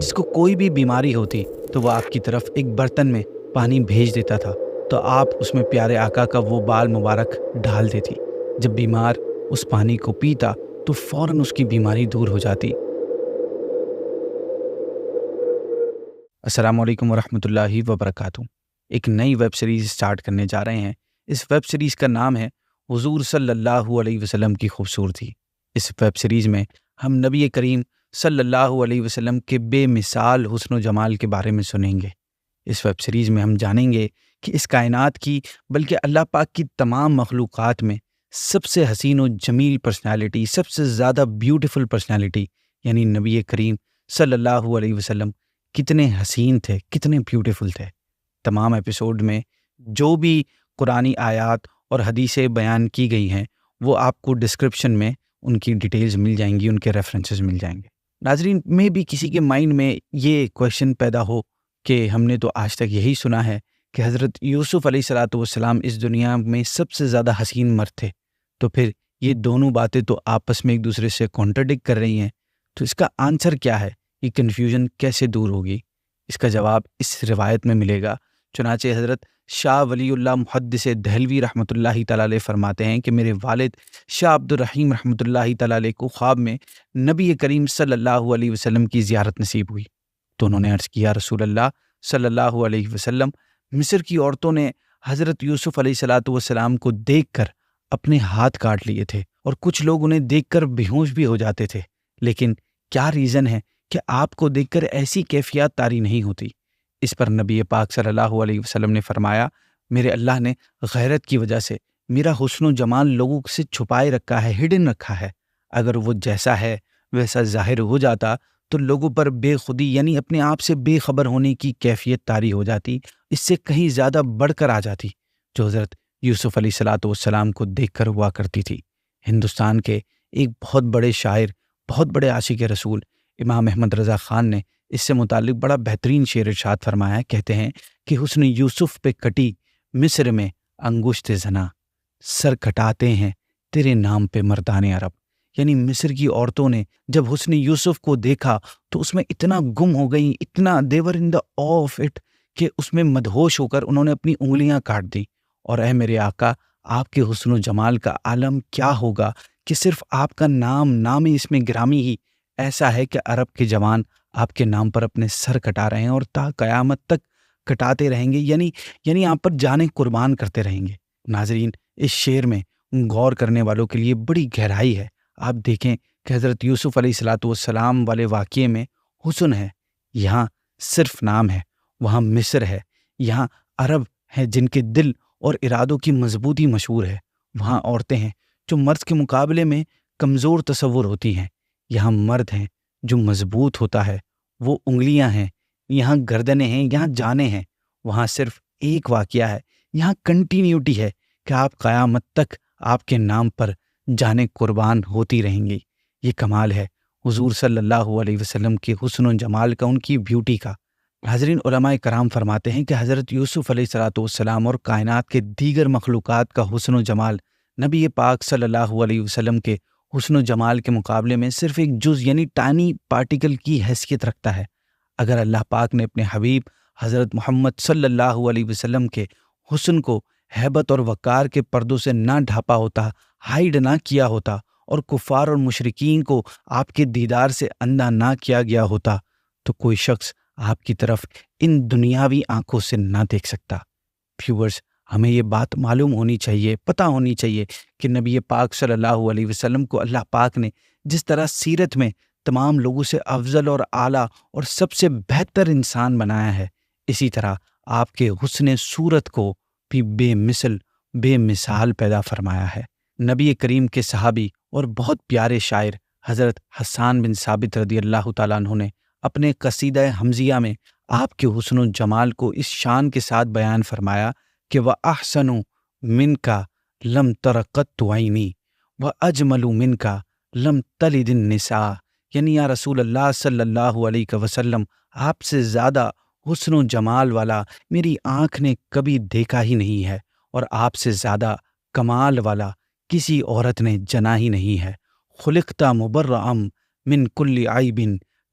جس کو کوئی بھی بیماری ہوتی تو وہ آپ کی طرف ایک برتن میں پانی بھیج دیتا تھا، تو آپ اس میں پیارے آقا کا وہ بال مبارک ڈال دیتی۔ جب بیمار اس پانی کو پیتا تو فوراً اس کی بیماری دور ہو جاتی۔ السلام علیکم ورحمۃ اللہ وبرکاتہ۔ ایک نئی ویب سیریز سٹارٹ کرنے جا رہے ہیں۔ اس ویب سیریز کا نام ہے حضور صلی اللہ علیہ وسلم کی خوبصورتی۔ اس ویب سیریز میں ہم نبی کریم صلی اللہ علیہ وسلم کے بے مثال حسن و جمال کے بارے میں سنیں گے۔ اس ویب سیریز میں ہم جانیں گے کہ اس کائنات کی بلکہ اللہ پاک کی تمام مخلوقات میں سب سے حسین و جمیل پرسنالٹی، سب سے زیادہ بیوٹیفل پرسنالٹی یعنی نبی کریم صلی اللہ علیہ وسلم کتنے حسین تھے، کتنے بیوٹیفل تھے۔ تمام ایپیسوڈ میں جو بھی قرآنی آیات اور حدیثیں بیان کی گئی ہیں وہ آپ کو ڈسکرپشن میں ان کی ڈیٹیلز مل جائیں گی، ان کے ریفرنسز مل جائیں گے۔ ناظرین، میں بھی کسی کے مائنڈ میں یہ کویشچن پیدا ہو کہ ہم نے تو آج تک یہی سنا ہے کہ حضرت یوسف علیہ الصلوۃ والسلام اس دنیا میں سب سے زیادہ حسین مرد تھے، تو پھر یہ دونوں باتیں تو آپس میں ایک دوسرے سے کانٹرڈکٹ کر رہی ہیں، تو اس کا آنسر کیا ہے؟ یہ کنفیوژن کیسے دور ہوگی؟ اس کا جواب اس روایت میں ملے گا۔ چنانچہ حضرت شاہ ولی اللہ محدث دہلوی رحمۃ اللہ تعالیٰ علیہ فرماتے ہیں کہ میرے والد شاہ عبد الرحیم رحمۃ اللہ تعالیٰ علیہ کو خواب میں نبی کریم صلی اللہ علیہ وسلم کی زیارت نصیب ہوئی، تو انہوں نے عرض کیا، رسول اللہ صلی اللہ علیہ وسلم، مصر کی عورتوں نے حضرت یوسف علیہ الصلوۃ والسلام کو دیکھ کر اپنے ہاتھ کاٹ لیے تھے، اور کچھ لوگ انہیں دیکھ کر بے ہوش بھی ہو جاتے تھے، لیکن کیا ریزن ہے کہ آپ کو دیکھ کر ایسی کیفیات طاری نہیں ہوتی؟ اس پر نبی پاک صلی اللہ علیہ وسلم نے فرمایا، میرے اللہ نے غیرت کی وجہ سے میرا حسن و جمال لوگوں سے چھپائے رکھا ہے، ہڈن رکھا ہے۔ اگر وہ جیسا ہے ویسا ظاہر ہو جاتا تو لوگوں پر بے خودی یعنی اپنے آپ سے بے خبر ہونے کی کیفیت طاری ہو جاتی، اس سے کہیں زیادہ بڑھ کر آ جاتی، جو حضرت یوسف علیہ الصلوۃ والسلام کو دیکھ کر ہوا کرتی تھی۔ ہندوستان کے ایک بہت بڑے شاعر، بہت بڑے عاشق رسول امام احمد رضا خان نے اس سے متعلق بڑا بہترین شعر ارشاد فرمایا ہے۔ کہتے ہیں کہ حسن یوسف پہ کٹی مصر میں انگشت زنا، سر کٹاتے ہیں تیرے نام پہ مردان عرب۔ یعنی مصر کی عورتوں نے جب حسن یوسف کو دیکھا تو اس میں اتنا گم ہو گئیں، اتنا دیور ان دا آ آف اٹ، کہ اس میں مدہوش ہو کر انہوں نے اپنی انگلیاں کاٹ دیں۔ اور اے میرے آقا، آپ کے حسن و جمال کا عالم کیا ہوگا کہ صرف آپ کا نام اس میں گرامی ہی ایسا ہے کہ عرب کے جوان آپ کے نام پر اپنے سر کٹا رہے ہیں اور تا قیامت تک کٹاتے رہیں گے، یعنی آپ پر جانیں قربان کرتے رہیں گے۔ ناظرین، اس شعر میں غور کرنے والوں کے لیے بڑی گہرائی ہے۔ آپ دیکھیں کہ حضرت یوسف علیہ الصلوۃ والسلام والے واقعے میں حسن ہے، یہاں صرف نام ہے، وہاں مصر ہے، یہاں عرب ہیں جن کے دل اور ارادوں کی مضبوطی مشہور ہے، وہاں عورتیں ہیں جو مرد کے مقابلے میں کمزور تصور ہوتی ہیں، یہاں مرد ہیں جو مضبوط ہوتا ہے، وہ انگلیاں ہیں، یہاں گردنیں ہیں، یہاں جانیں ہیں، وہاں صرف ایک واقعہ ہے، یہاں کنٹینیوٹی ہے کہ آپ قیامت تک آپ کے نام پر جانیں قربان ہوتی رہیں گی۔ یہ کمال ہے حضور صلی اللہ علیہ وسلم کے حسن و جمال کا، ان کی بیوٹی کا۔ حضرین، علماء کرام فرماتے ہیں کہ حضرت یوسف علیہ الصلوۃ والسلام اور کائنات کے دیگر مخلوقات کا حسن و جمال نبی پاک صلی اللہ علیہ وسلم کے حسن و جمال کے مقابلے میں صرف ایک جز یعنی ٹائنی پارٹیکل کی حیثیت رکھتا ہے۔ اگر اللہ پاک نے اپنے حبیب حضرت محمد صلی اللہ علیہ وسلم کے حسن کو ہیبت اور وقار کے پردوں سے نہ ڈھانپا ہوتا، ہائیڈ نہ کیا ہوتا، اور کفار اور مشرکین کو آپ کے دیدار سے اندھا نہ کیا گیا ہوتا، تو کوئی شخص آپ کی طرف ان دنیاوی آنکھوں سے نہ دیکھ سکتا۔ ویورز، ہمیں یہ بات معلوم ہونی چاہیے، پتہ ہونی چاہیے کہ نبی پاک صلی اللہ علیہ وسلم کو اللہ پاک نے جس طرح سیرت میں تمام لوگوں سے افضل اور اعلیٰ اور سب سے بہتر انسان بنایا ہے، اسی طرح آپ کے حسن صورت کو بھی بے مثل بے مثال پیدا فرمایا ہے۔ نبی کریم کے صحابی اور بہت پیارے شاعر حضرت حسان بن ثابت رضی اللہ تعالیٰ عنہ نے اپنے قصیدہ حمزیہ میں آپ کے حسن و جمال کو اس شان کے ساتھ بیان فرمایا کہ وَأَحْسَنُ مِنْكَ لَمْ تَرَ قَطُّ عَيْنِي وَأَجْمَلُ مِنْكَ لَمْ تَلِدِ النِّسَاءُ۔ یعنی یا رسول اللہ صلی اللہ علیہ وسلم، آپ سے زیادہ حسن و جمال والا میری آنکھ نے کبھی دیکھا ہی نہیں ہے، اور آپ سے زیادہ کمال والا کسی عورت نے جنا ہی نہیں ہے۔ خلقت مبرأم من کل عیب